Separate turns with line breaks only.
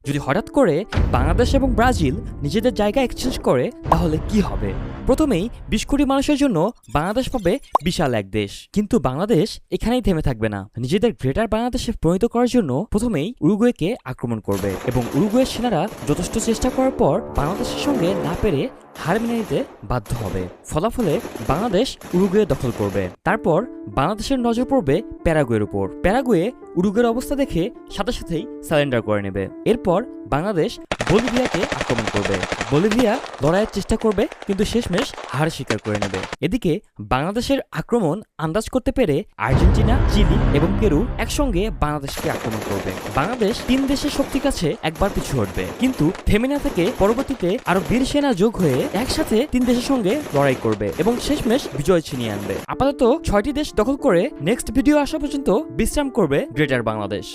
যদি হঠাৎ করে বাংলাদেশ এবং ব্রাজিল নিজেদের জায়গা এক্সচেঞ্জ করে তাহলে কি হবে? প্রথমেই ২০ কোটি মানুষের জন্য বাংলাদেশ পাবে বিশাল এক দেশ, কিন্তু বাংলাদেশ এখানেই থেমে থাকবে না। নিজেদের গ্রেটার বাংলাদেশে পরিণত করার জন্য প্রথমেই উরুগুয়েকে আক্রমণ করবে এবং উরুগুয়ের সেনারা যথেষ্ট চেষ্টা করার পর বাংলাদেশের সঙ্গে না পেরে হার মেনে নিতে বাধ্য হবে। ফলাফলে বাংলাদেশ উরুগুয়ে দখল করবে। তারপর বাংলাদেশের নজর পড়বে প্যারাগুয়ের উপর। প্যারাগুয়ে উরুগুয়ের অবস্থা দেখে সাথে সাথেই সারেন্ডার করে নেবে। এরপর বাংলাদেশ বলিভিয়াকে আক্রমণ করবে। বলিভিয়া লড়াইয়ের চেষ্টা করবে, কিন্তু শেষমেশ হার স্বীকার করে নেবে। এদিকে বাংলাদেশের আক্রমণ আন্দাজ করতে পেরে আর্জেন্টিনা, চিলি এবং পেরু একসঙ্গে বাংলাদেশকে আক্রমণ করবে। বাংলাদেশ ৩ দেশের শক্তির কাছে একবার পিছু হটবে, কিন্তু থেমে না থেকে পরবর্তীতে আরো বীর সেনা যোগ হয়ে একসাথে ৩ দেশের সঙ্গে লড়াই করবে এবং শেষমেশ বিজয় ছিনিয়ে আনবে। আপাতত ৬টি দেশ দখল করে নেক্সট ভিডিও আসা পর্যন্ত বিশ্রাম করবে গ্রেটার বাংলাদেশ।